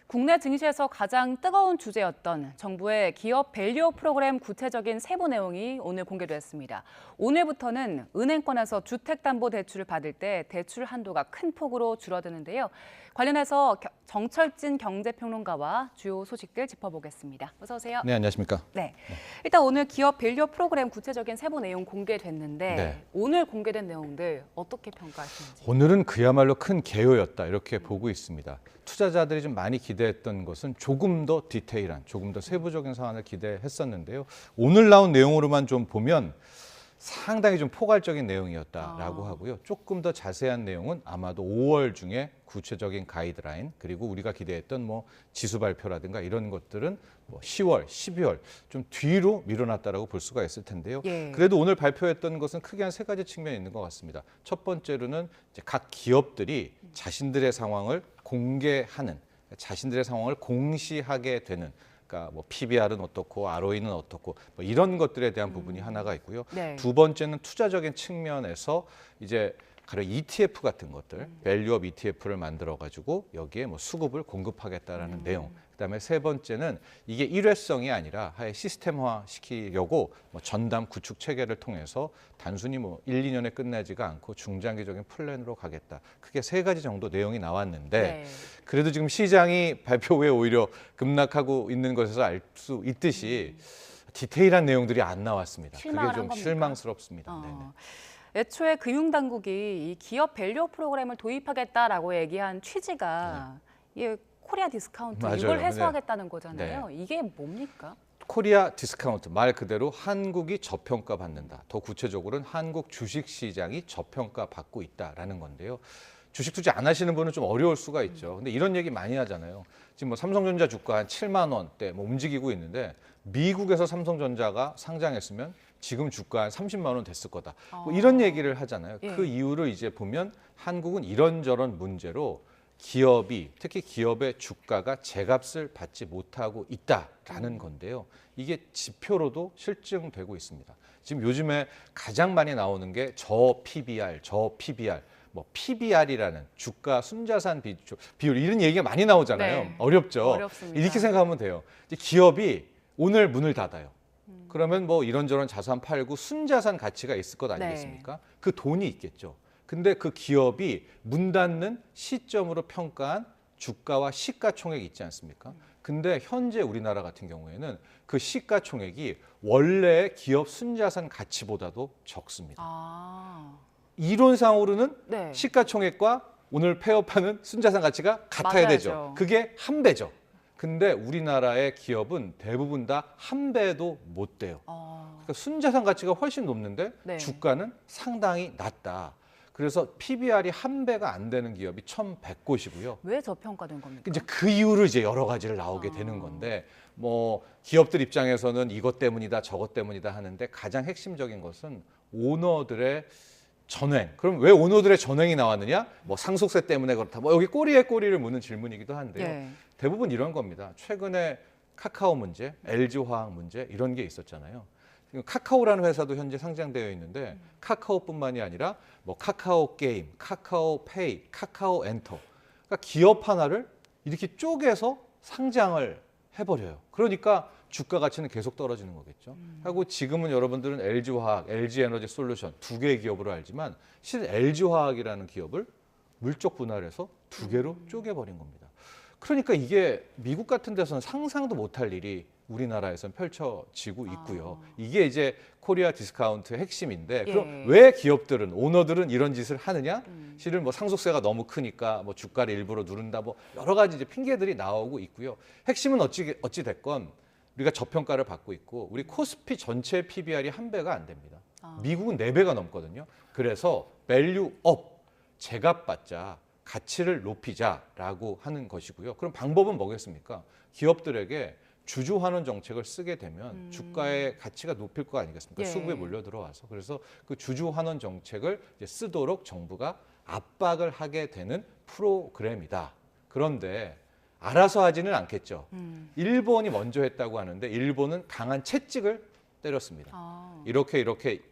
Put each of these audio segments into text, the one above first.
국내 증시에서 가장 뜨거운 주제였던 정부의 기업 밸류 프로그램 구체적인 세부 내용이 오늘 공개됐습니다. 오늘부터는 은행권에서 주택담보대출을 받을 때 대출 한도가 큰 폭으로 줄어드는데요. 관련해서 정철진 경제평론가와 주요 소식들 짚어보겠습니다. 어서 오세요. 네, 안녕하십니까. 네, 일단 오늘 기업 밸류 프로그램 구체적인 세부 내용 공개됐는데 네. 오늘 공개된 내용들 어떻게 평가하시는지? 오늘은 그야말로 큰 개요였다 이렇게 보고 있습니다. 투자자들이 좀 많이 기대했던 것은 조금 더 디테일한, 조금 더 세부적인 사안을 기대했었는데요. 오늘 나온 내용으로만 좀 보면 상당히 좀 포괄적인 내용이었다라고 하고요. 조금 더 자세한 내용은 아마도 5월 중에 구체적인 가이드라인, 그리고 우리가 기대했던 뭐 지수 발표라든가 이런 것들은 뭐 10월, 12월 좀 뒤로 밀어놨다라고 볼 수가 있을 텐데요. 예. 그래도 오늘 발표했던 것은 크게 한 세 가지 측면이 있는 것 같습니다. 첫 번째로는 이제 각 기업들이 자신들의 상황을 공개하는, 자신들의 상황을 공시하게 되는, 그러니까 뭐 PBR은 어떻고 ROE는 어떻고 뭐 이런 것들에 대한 부분이 하나가 있고요. 네. 두 번째는 투자적인 측면에서 이제 가령 ETF 같은 것들, 밸류업 ETF를 만들어 가지고 여기에 뭐 수급을 공급하겠다라는 내용. 그다음에 세 번째는 이게 일회성이 아니라 아예 시스템화 시키려고 뭐 전담 구축 체계를 통해서 단순히 뭐 1, 2년에 끝나지가 않고 중장기적인 플랜으로 가겠다. 크게 세 가지 정도 내용이 나왔는데 네. 그래도 지금 시장이 발표 후에 오히려 급락하고 있는 것에서 알 수 있듯이 디테일한 내용들이 안 나왔습니다. 실망을 그게 좀 한 겁니까? 실망스럽습니다. 네네. 애초에 금융당국이 이 기업 밸류 프로그램을 도입하겠다라고 얘기한 취지가 이게 코리아 디스카운트 맞아요. 이걸 해소하겠다는 거잖아요. 네. 이게 뭡니까? 코리아 디스카운트, 말 그대로 한국이 저평가 받는다. 더 구체적으로는 한국 주식시장이 저평가 받고 있다라는 건데요. 주식 투자 안 하시는 분은 좀 어려울 수가 있죠. 근데 이런 얘기 많이 하잖아요. 지금 뭐 삼성전자 주가 한 7만 원대 뭐 움직이고 있는데 미국에서 삼성전자가 상장했으면 지금 주가 한 30만 원 됐을 거다. 뭐 이런 얘기를 하잖아요. 예. 그 이유를 이제 보면 한국은 이런저런 문제로 기업이, 특히 기업의 주가가 제값을 받지 못하고 있다라는 건데요. 이게 지표로도 실증되고 있습니다. 지금 요즘에 가장 많이 나오는 게 저 PBR, 뭐 PBR이라는 주가 순자산 비율 이런 얘기가 많이 나오잖아요. 네. 어렵죠. 어렵습니다. 이렇게 생각하면 돼요. 이제 기업이 오늘 문을 닫아요. 그러면 뭐 이런저런 자산 팔고 순자산 가치가 있을 것 아니겠습니까? 그 돈이 있겠죠. 근데 그 기업이 문 닫는 시점으로 평가한 주가와 시가총액이 있지 않습니까? 근데 현재 우리나라 같은 경우에는 그 시가총액이 원래 기업 순자산 가치보다도 적습니다. 이론상으로는 네. 시가총액과 오늘 폐업하는 순자산 가치가 같아야 맞아야죠. 되죠. 그게 한 배죠. 근데 우리나라의 기업은 대부분 다 한 배도 못 돼요. 그러니까 순자산 가치가 훨씬 높는데 네. 주가는 상당히 낮다. 그래서 PBR이 한 배가 안 되는 기업이 1,100곳이고요. 왜 저평가된 겁니까? 이제 그 이유로 이제 여러 가지를 나오게 되는 건데 뭐 기업들 입장에서는 이것 때문이다 저것 때문이다 하는데 가장 핵심적인 것은 오너들의 전횡. 그럼 왜 오너들의 전횡이 나왔느냐? 뭐 상속세 때문에 그렇다. 뭐 여기 꼬리에 꼬리를 무는 질문이기도 한데요. 예. 대부분 이런 겁니다. 최근에 카카오 문제, LG화학 문제 이런 게 있었잖아요. 지금 카카오라는 회사도 현재 상장되어 있는데 카카오뿐만이 아니라 뭐 카카오 게임, 카카오 페이, 카카오 엔터. 그러니까 기업 하나를 이렇게 쪼개서 상장을 해버려요. 그러니까 주가 가치는 계속 떨어지는 거겠죠. 하고 지금은 여러분들은 LG화학, LG에너지솔루션 두 개의 기업으로 알지만 실은 LG화학이라는 기업을 물적 분할해서 두 개로 쪼개버린 겁니다. 그러니까 이게 미국 같은 데서는 상상도 못할 일이 우리나라에선 펼쳐지고 있고요. 이게 이제 코리아 디스카운트의 핵심인데 그럼 왜 기업들은, 오너들은 이런 짓을 하느냐? 실은 뭐 상속세가 너무 크니까 뭐 주가를 일부러 누른다 뭐 여러 가지 이제 핑계들이 나오고 있고요. 핵심은 어찌 됐건 우리가 저평가를 받고 있고 우리 코스피 전체 PBR이 한 배가 안 됩니다. 미국은 4배가 넘거든요. 그래서 밸류업, 제값받자, 가치를 높이자라고 하는 것이고요. 그럼 방법은 뭐겠습니까? 기업들에게 주주환원 정책을 쓰게 되면 주가의 가치가 높일 거 아니겠습니까? 예. 수급에 몰려 들어와서. 그래서 그 주주환원 정책을 이제 쓰도록 정부가 압박을 하게 되는 프로그램이다. 그런데 알아서 하지는 않겠죠. 일본이 먼저 했다고 하는데 일본은 강한 채찍을 때렸습니다. 이렇게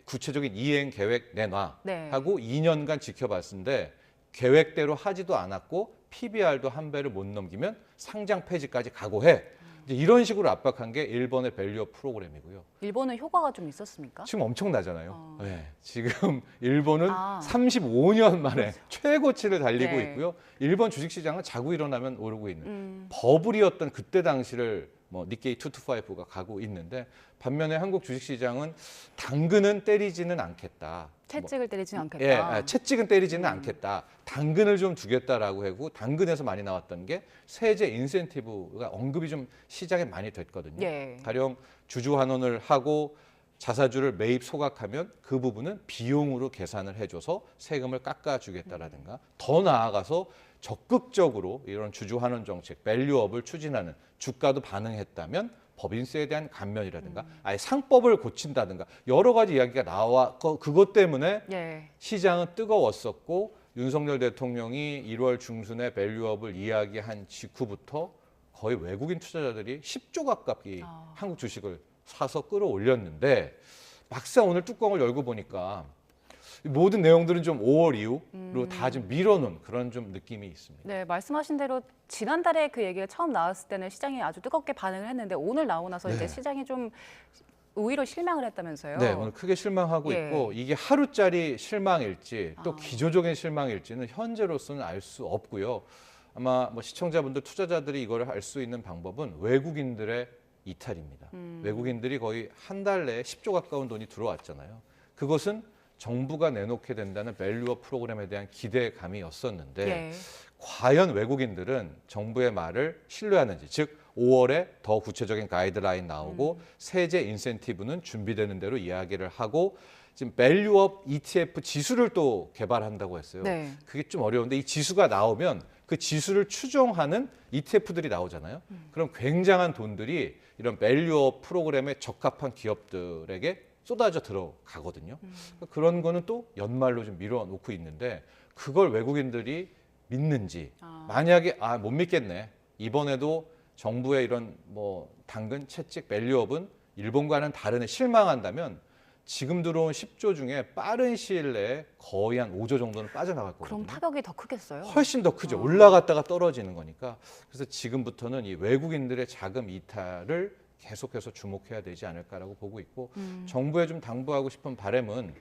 구체적인 이행 계획 내놔 네. 하고 2년간 지켜봤는데 계획대로 하지도 않았고 PBR도 한 배를 못 넘기면 상장 폐지까지 각오해. 이제 이런 식으로 압박한 게 일본의 밸류업 프로그램이고요. 일본은 효과가 좀 있었습니까? 지금 엄청나잖아요. 네, 지금 일본은 아. 35년 만에 최고치를 달리고 네. 있고요. 일본 주식시장은 자고 일어나면 오르고 있는 버블이었던 그때 당시를 뭐 니케이 225가 가고 있는데 반면에 한국 주식시장은 당근은 때리지는 않겠다. 채찍을 때리지는 않겠다. 예, 채찍은 때리지는 않겠다. 당근을 좀 두겠다라고 하고 당근에서 많이 나왔던 게 세제 인센티브가 언급이 좀 시장에 많이 됐거든요. 예. 가령 주주 환원을 하고 자사주를 매입 소각하면 그 부분은 비용으로 계산을 해줘서 세금을 깎아주겠다라든가 더 나아가서 적극적으로 이런 주주 환원 정책, 밸류업을 추진하는 주가도 반응했다면 법인세에 대한 감면이라든가 아예 상법을 고친다든가 여러 가지 이야기가 나와 그것 때문에 예. 시장은 뜨거웠었고 윤석열 대통령이 1월 중순에 밸류업을 이야기한 직후부터 거의 외국인 투자자들이 10조 가깝이 한국 주식을 사서 끌어올렸는데 막상 오늘 뚜껑을 열고 보니까 모든 내용들은 좀 5월 이후로 다 좀 밀어놓은 그런 좀 느낌이 있습니다. 네, 말씀하신 대로 지난달에 그 얘기가 처음 나왔을 때는 시장이 아주 뜨겁게 반응을 했는데 오늘 나오고 나서 이제 네. 시장이 좀 오히려 실망을 했다면서요? 네, 오늘 크게 실망하고 예. 있고 이게 하루짜리 실망일지 또 아. 기조적인 실망일지는 현재로서는 알 수 없고요. 아마 뭐 시청자분들, 투자자들이 이걸 알 수 있는 방법은 외국인들의 이탈입니다. 외국인들이 거의 한 달 내에 10조 가까운 돈이 들어왔잖아요. 그것은 정부가 내놓게 된다는 밸류업 프로그램에 대한 기대감이었었는데 예. 과연 외국인들은 정부의 말을 신뢰하는지, 즉 5월에 더 구체적인 가이드라인 나오고 세제 인센티브는 준비되는 대로 이야기를 하고 지금 밸류업 ETF 지수를 또 개발한다고 했어요. 네. 그게 좀 어려운데 이 지수가 나오면 그 지수를 추종하는 ETF들이 나오잖아요. 그럼 굉장한 돈들이 이런 밸류업 프로그램에 적합한 기업들에게 쏟아져 들어가거든요. 그런 거는 또 연말로 좀 밀어놓고 있는데 그걸 외국인들이 믿는지 만약에 못 믿겠네. 이번에도 정부의 이런 뭐 당근, 채찍, 밸류업은 일본과는 다르네 실망한다면 지금 들어온 10조 중에 빠른 시일 내에 거의 한 5조 정도는 빠져나갈 거거든요. 그럼 타격이 더 크겠어요? 훨씬 더 크죠. 올라갔다가 떨어지는 거니까. 그래서 지금부터는 이 외국인들의 자금 이탈을 계속해서 주목해야 되지 않을까라고 보고 있고 정부에 좀 당부하고 싶은 바람은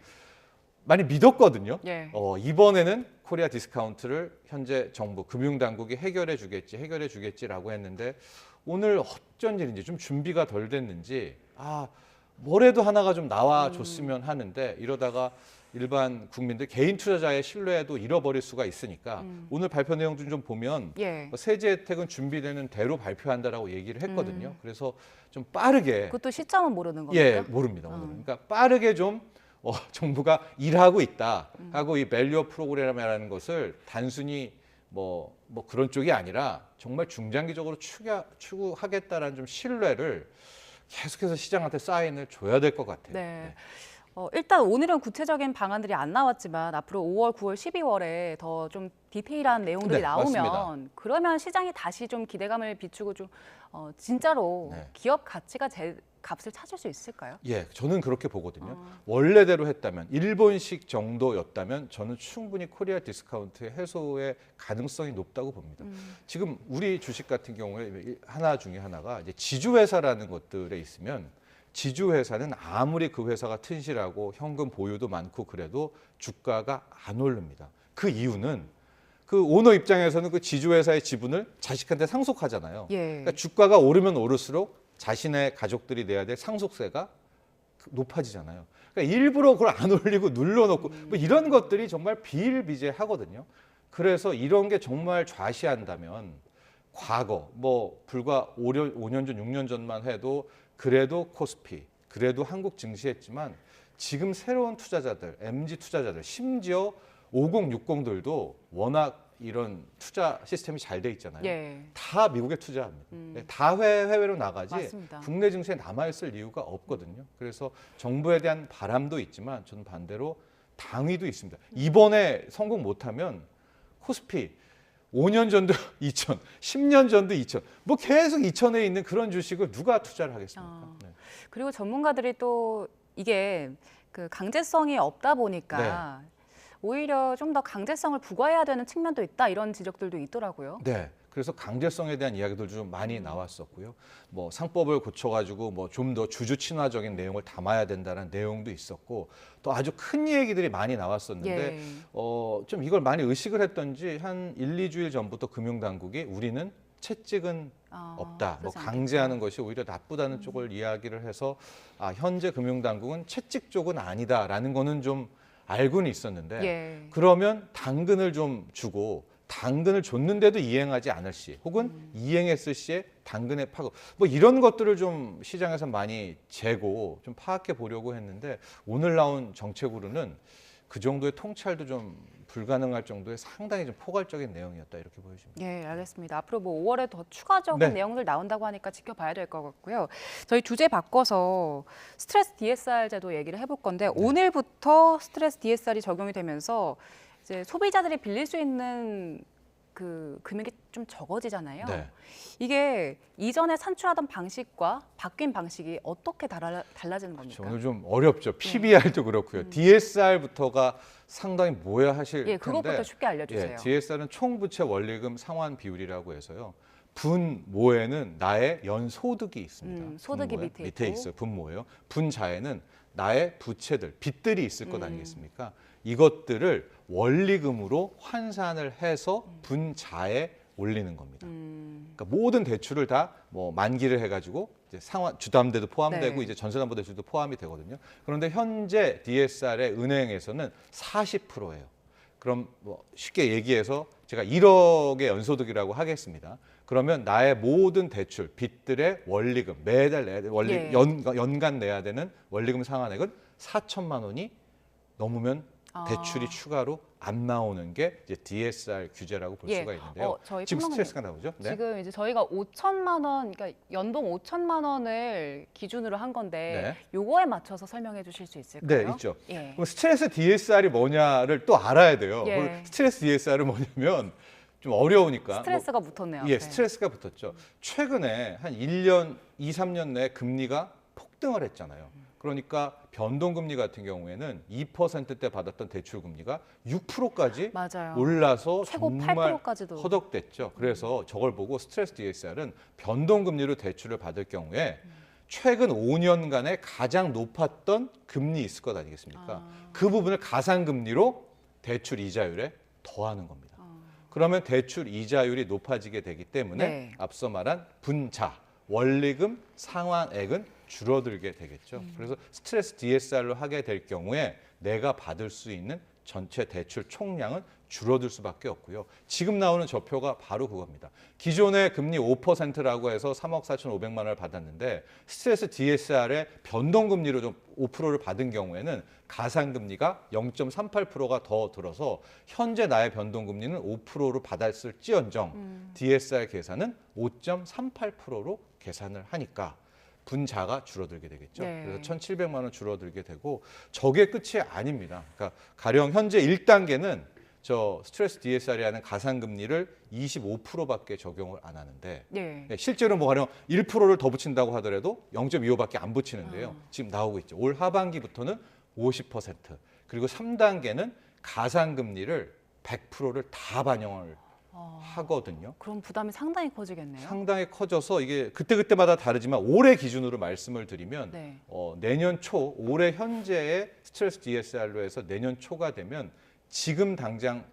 많이 믿었거든요. 예. 이번에는 코리아 디스카운트를 현재 정부 금융당국이 해결해 주겠지라고 했는데 오늘 어쩐 일인지 좀 준비가 덜 됐는지 뭐래도 하나가 좀 나와줬으면 하는데 이러다가 일반 국민들 개인 투자자의 신뢰도 잃어버릴 수가 있으니까 오늘 발표 내용 좀 보면 예. 세제 혜택은 준비되는 대로 발표한다라고 얘기를 했거든요. 그래서 좀 빠르게 그것도 시점은 모르는 겁니까? 예, 모릅니다. 오늘은. 그러니까 빠르게 좀 정부가 일하고 있다 하고 이 밸류업 프로그램이라는 것을 단순히 뭐 그런 쪽이 아니라 정말 중장기적으로 추구하겠다라는 좀 신뢰를 계속해서 시장한테 사인을 줘야 될 것 같아요. 네. 일단 오늘은 구체적인 방안들이 안 나왔지만 앞으로 5월, 9월, 12월에 더 좀 디테일한 내용들이 네, 나오면 맞습니다. 그러면 시장이 다시 좀 기대감을 비추고 좀 진짜로 네. 기업 가치가 제 값을 찾을 수 있을까요? 예, 저는 그렇게 보거든요. 원래대로 했다면 일본식 정도였다면 저는 충분히 코리아 디스카운트의 해소의 가능성이 높다고 봅니다. 지금 우리 주식 같은 경우에 하나 중에 하나가 이제 지주회사라는 것들에 있으면 지주회사는 아무리 그 회사가 튼실하고 현금 보유도 많고 그래도 주가가 안 오릅니다. 그 이유는 그 오너 입장에서는 그 지주회사의 지분을 자식한테 상속하잖아요. 예. 그러니까 주가가 오르면 오를수록 자신의 가족들이 내야 될 상속세가 높아지잖아요. 그러니까 일부러 그걸 안 올리고 눌러놓고 뭐 이런 것들이 정말 비일비재하거든요. 그래서 이런 게 정말 좌시한다면 과거 뭐 불과 5년 전, 6년 전만 해도 그래도 코스피, 그래도 한국 증시했지만 지금 새로운 투자자들, MZ 투자자들, 심지어 5060들도 워낙 이런 투자 시스템이 잘 돼 있잖아요. 예. 다 미국에 투자합니다. 다 해외로 나가지 맞습니다. 국내 증시에 남아있을 이유가 없거든요. 그래서 정부에 대한 바람도 있지만 저는 반대로 당위도 있습니다. 이번에 성공 못하면 코스피 5년 전도 2천, 10년 전도 2천, 뭐 계속 2천에 있는 그런 주식을 누가 투자를 하겠습니까? 네. 그리고 전문가들이 또 이게 그 강제성이 없다 보니까 오히려 좀 더 강제성을 부과해야 되는 측면도 있다 이런 지적들도 있더라고요. 네. 그래서 강제성에 대한 이야기들 좀 많이 나왔었고요. 뭐 상법을 고쳐가지고 뭐 좀 더 주주 친화적인 내용을 담아야 된다는 내용도 있었고 또 아주 큰 얘기들이 많이 나왔었는데 예. 좀 이걸 많이 의식을 했던지 한 1, 2주일 전부터 금융당국이 우리는 채찍은 없다. 뭐 그러지 강제하는 것이 오히려 나쁘다는 쪽을 이야기를 해서 현재 금융당국은 채찍 쪽은 아니다라는 거는 좀 알고는 있었는데 예. 그러면 당근을 좀 주고 당근을 줬는데도 이행하지 않을 시 혹은 이행했을 시에 당근의 파급 뭐 이런 것들을 좀 시장에서 많이 재고 좀 파악해 보려고 했는데 오늘 나온 정책으로는 그 정도의 통찰도 좀 불가능할 정도의 상당히 좀 포괄적인 내용이었다 이렇게 보여집니다. 예, 알겠습니다. 앞으로 뭐 5월에 더 추가적인 네. 내용들 나온다고 하니까 지켜봐야 될 것 같고요. 저희 주제 바꿔서 스트레스 DSR 제도 얘기를 해볼 건데 오늘부터 스트레스 DSR이 적용이 되면서 이제 소비자들이 빌릴 수 있는 그 금액이 좀 적어지잖아요. 네. 이게 이전에 산출하던 방식과 바뀐 방식이 어떻게 달라지는 겁니까? 오늘 좀 어렵죠. PBR도 그렇고요. DSR부터가 상당히 뭐야 하실 예, 그것부터 텐데 쉽게 알려주세요. 예, DSR은 총부채 원리금 상환 비율이라고 해서요. 분모에는 나의 연소득이 있습니다. 소득이 분모에. 밑에 있고. 있어요. 분모예요. 분자에는 나의 부채들, 빚들이 있을 것 아니겠습니까? 이것들을 원리금으로 환산을 해서 분자에 올리는 겁니다. 그러니까 모든 대출을 다 뭐 만기를 해가지고 이제 상환 주담대도 포함되고 네. 이제 전세담보대출도 포함이 되거든요. 그런데 현재 DSR의 은행에서는 40%예요. 그럼 뭐 쉽게 얘기해서 제가 1억의 연소득이라고 하겠습니다. 그러면 나의 모든 대출, 빚들의 원리금, 매달 내야 돼, 예. 연간 내야 되는 원리금 상환액은 4천만 원이 넘으면 대출이 추가로 안 나오는 게 이제 DSR 규제라고 볼 예. 수가 있는데요. 저희 지금 평론가님, 스트레스가 나오죠? 네. 지금 이제 저희가 5천만 원, 그러니까 연봉 5천만 원을 기준으로 한 건데 요거에 맞춰서 설명해 주실 수 있을까요? 네, 있죠. 예. 그럼 스트레스 DSR이 뭐냐를 또 알아야 돼요. 예. 그럼 스트레스 DSR은 뭐냐면 좀 어려우니까 스트레스가 붙었네요. 예, 앞에. 스트레스가 붙었죠. 최근에 한 1년, 2, 3년 내에 금리가 폭등을 했잖아요. 그러니까 변동금리 같은 경우에는 2%대 받았던 대출 금리가 6%까지 맞아요. 올라서 최고 정말 8%까지도. 허덕됐죠. 그래서 저걸 보고 스트레스 DSR은 변동금리로 대출을 받을 경우에 최근 5년간의 가장 높았던 금리 있을 것 아니겠습니까? 그 부분을 가상금리로 대출 이자율에 더하는 겁니다. 그러면 대출 이자율이 높아지게 되기 때문에 네. 앞서 말한 분자, 원리금 상환액은 줄어들게 되겠죠. 그래서 스트레스 DSR로 하게 될 경우에 내가 받을 수 있는 전체 대출 총량은 줄어들 수밖에 없고요. 지금 나오는 저표가 바로 그겁니다. 기존의 금리 5%라고 해서 3억 4,500만 원을 받았는데 스트레스 DSR의 변동금리로 좀 5%를 받은 경우에는 가상금리가 0.38%가 더 들어서 현재 나의 변동금리는 5%로 받았을지언정 DSR 계산은 5.38%로 계산을 하니까 분자가 줄어들게 되겠죠. 네. 그래서 1,700만 원 줄어들게 되고 저게 끝이 아닙니다. 그러니까 가령 현재 1단계는 저 스트레스 DSR이라는 가상금리를 25%밖에 적용을 안 하는데 예. 실제로 뭐 가령 1%를 더 붙인다고 하더라도 0.25밖에 안 붙이는데요. 지금 나오고 있죠. 올 하반기부터는 50% 그리고 3단계는 가상금리를 100%를 다 반영을 하거든요. 그럼 부담이 상당히 커지겠네요. 상당히 커져서 이게 그때그때마다 다르지만 올해 기준으로 말씀을 드리면 네. 내년 초 올해 현재의 스트레스 DSR로 해서 내년 초가 되면 지금은 당장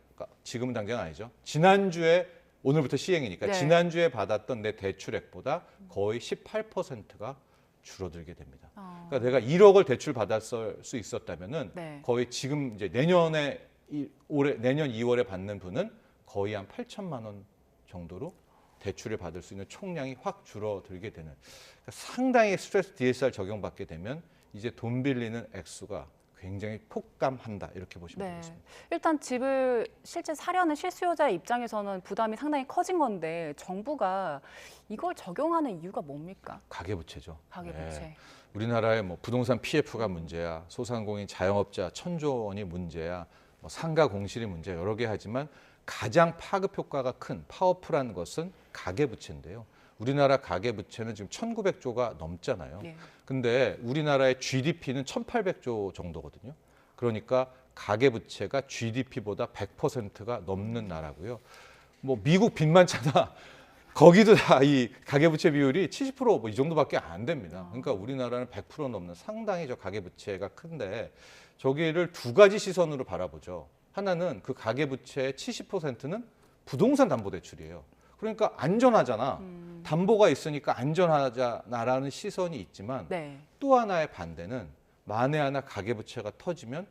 아니죠. 지난주에 오늘부터 시행이니까 네. 지난주에 받았던 내 대출액보다 거의 18%가 줄어들게 됩니다. 그러니까 내가 1억을 대출 받았을 수 있었다면은 네. 거의 지금 이제 내년 2월에 받는 분은 거의 한 8천만 원 정도로 대출을 받을 수 있는 총량이 확 줄어들게 되는 그러니까 상당히 스트레스 DSR 적용받게 되면 이제 돈 빌리는 액수가 굉장히 폭감한다 이렇게 보시면 네. 되겠습니다. 일단 집을 실제 사려는 실수요자의 입장에서는 부담이 상당히 커진 건데 정부가 이걸 적용하는 이유가 뭡니까? 가계부채죠. 가계부채. 우리나라의 뭐 부동산 PF가 문제야, 소상공인 자영업자 1,000조 원이 문제야, 뭐 상가 공실이 문제 여러 개 하지만 가장 파급 효과가 큰 파워풀한 것은 가계부채인데요. 우리나라 가계부채는 지금 1,900조가 넘잖아요. 네. 근데 우리나라의 GDP는 1,800조 정도거든요. 그러니까 가계부채가 GDP보다 100%가 넘는 나라고요. 뭐 미국 빚만 찾아 거기도 다 이 가계부채 비율이 70%뭐 이 정도밖에 안 됩니다. 그러니까 우리나라는 100% 넘는 상당히 저 가계부채가 큰데 저기를 두 가지 시선으로 바라보죠. 하나는 그 가계부채의 70%는 부동산 담보대출이에요. 그러니까 안전하잖아. 담보가 있으니까 안전하잖아라는 시선이 있지만 네. 또 하나의 반대는 만에 하나 가계부채가 터지면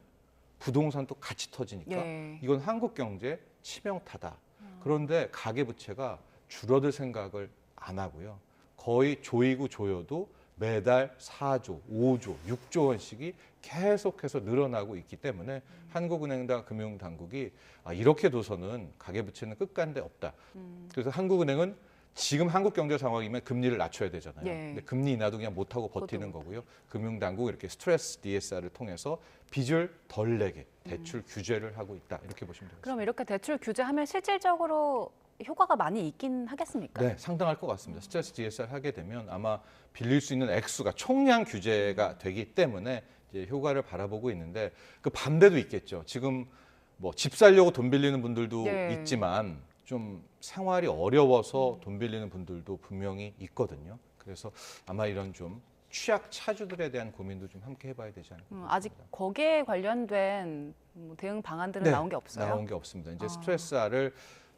부동산도 같이 터지니까 예. 이건 한국 경제에 치명타다. 그런데 가계부채가 줄어들 생각을 안 하고요. 거의 조이고 조여도 매달 4조, 5조, 6조 원씩이 계속해서 늘어나고 있기 때문에 한국은행과 금융당국이 이렇게 둬서는 가계부채는 끝간데 없다. 그래서 한국은행은 지금 한국 경제 상황이면 금리를 낮춰야 되잖아요. 예. 근데 금리 인하도 그냥 못하고 버티는 그것도 거고요. 금융당국 이렇게 스트레스 DSR을 통해서 빚을 덜 내게 대출 규제를 하고 있다. 이렇게 보시면 되겠습니다. 그럼 이렇게 대출 규제하면 실질적으로 효과가 많이 있긴 하겠습니까? 네, 상당할 것 같습니다. 스트레스 DSR 하게 되면 아마 빌릴 수 있는 액수가 총량 규제가 되기 때문에 이제 효과를 바라보고 있는데 그 반대도 있겠죠. 지금 뭐 집 살려고 돈 빌리는 분들도 네. 있지만 좀 생활이 어려워서 돈 빌리는 분들도 분명히 있거든요. 그래서 아마 이런 좀 취약 차주들에 대한 고민도 좀 함께 해봐야 되지 않을까. 아직 거기에 관련된 뭐 대응 방안들은 네, 나온 게 없어요? 나온 게 없습니다. 이제 스트레스를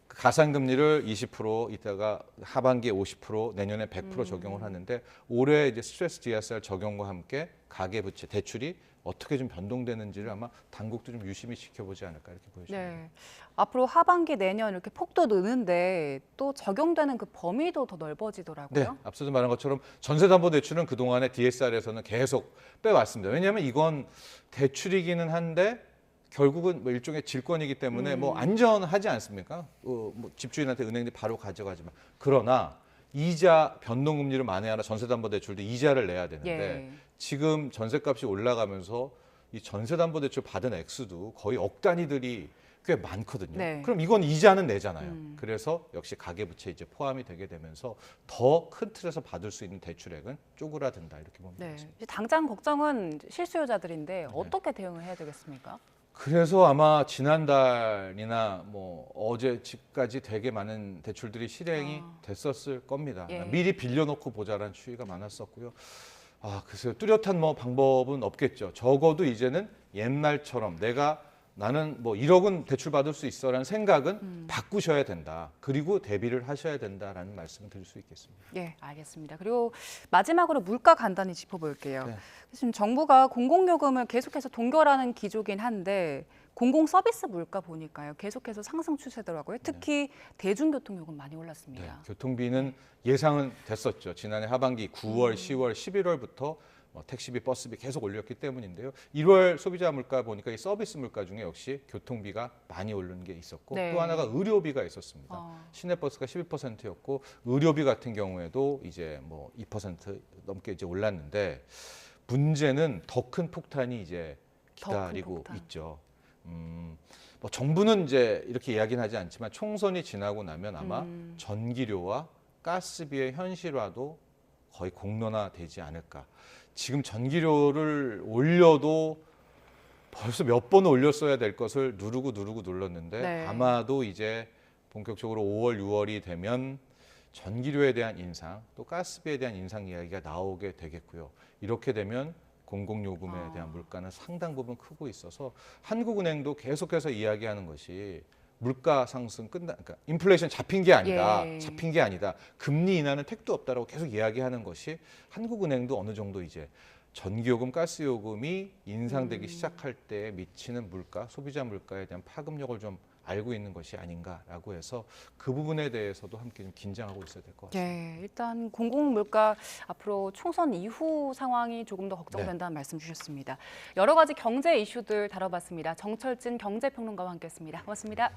가상금리를 20% 이따가 하반기에 50% 내년에 100% 적용을 하는데 올해 이제 스트레스 DSR 적용과 함께 가계부채 대출이 어떻게 좀 변동되는지를 아마 당국도 좀 유심히 지켜보지 않을까 이렇게 보여집니다. 네. 앞으로 하반기 내년 이렇게 폭도 느는데 또 적용되는 그 범위도 더 넓어지더라고요. 네, 앞서도 말한 것처럼 전세담보대출은 그동안에 DSR에서는 계속 빼왔습니다. 왜냐하면 이건 대출이기는 한데 결국은 뭐 일종의 질권이기 때문에 뭐 안전하지 않습니까? 뭐 집주인한테 은행들이 바로 가져가지만 그러나 이자 변동금리를 만에 하나 전세담보대출도 이자를 내야 되는데 예. 지금 전세값이 올라가면서 이 전세담보대출 받은 액수도 거의 억 단위들이 꽤 많거든요. 네. 그럼 이건 이자는 내잖아요. 그래서 역시 가계부채 이제 포함이 되게 되면서 더 큰 틀에서 받을 수 있는 대출액은 쪼그라든다 이렇게 보면 네. 되겠습니다. 이제 당장 걱정은 실수요자들인데 어떻게 대응을 해야 되겠습니까? 그래서 아마 지난달이나 뭐 어제까지 되게 많은 대출들이 실행이 됐었을 겁니다. 예. 미리 빌려놓고 보자라는 추이가 많았었고요. 글쎄요. 뚜렷한 뭐 방법은 없겠죠. 적어도 이제는 옛날처럼 나는 뭐 1억은 대출 받을 수 있어라는 생각은 바꾸셔야 된다. 그리고 대비를 하셔야 된다라는 말씀을 드릴 수 있겠습니다. 예, 알겠습니다. 그리고 마지막으로 물가 간단히 짚어볼게요. 네. 지금 정부가 공공요금을 계속해서 동결하는 기조긴 한데 공공 서비스 물가 보니까요 계속해서 상승 추세더라고요. 특히 대중교통요금 많이 네, 올랐습니다. 교통비는 예상은 됐었죠. 지난해 하반기 9월, 10월, 11월부터 택시비, 버스비 계속 올렸기 때문인데요. 1월 소비자 물가 보니까 이 서비스 물가 중에 역시 교통비가 많이 오른 게 있었고 네. 또 하나가 의료비가 있었습니다. 시내버스가 11%였고 의료비 같은 경우에도 이제 뭐 2% 넘게 이제 올랐는데 문제는 더 큰 폭탄이 이제 기다리고 폭탄. 있죠. 뭐 정부는 이제 이렇게 이야기는 하지 않지만 총선이 지나고 나면 아마 전기료와 가스비의 현실화도 거의 공론화되지 않을까. 지금 전기료를 올려도 벌써 몇 번을 올렸어야 될 것을 누르고 눌렀는데 네. 아마도 이제 본격적으로 5월, 6월이 되면 전기료에 대한 인상, 또 가스비에 대한 인상 이야기가 나오게 되겠고요. 이렇게 되면 공공요금에 대한 물가는 상당 부분 크고 있어서 한국은행도 계속해서 이야기하는 것이 물가 상승 그러니까 인플레이션 잡힌 게 아니다. 예. 잡힌 게 아니다. 금리 인하는 택도 없다라고 계속 이야기하는 것이 한국은행도 어느 정도 이제 전기요금, 가스요금이 인상되기 시작할 때 미치는 물가, 소비자 물가에 대한 파급력을 좀 알고 있는 것이 아닌가라고 해서 그 부분에 대해서도 함께 좀 긴장하고 있어야 될 것 같습니다. 예, 일단 공공물가 앞으로 총선 이후 상황이 조금 더 걱정된다는 말씀 주셨습니다. 여러 가지 경제 이슈들 다뤄봤습니다. 정철진 경제평론가와 함께했습니다. 고맙습니다.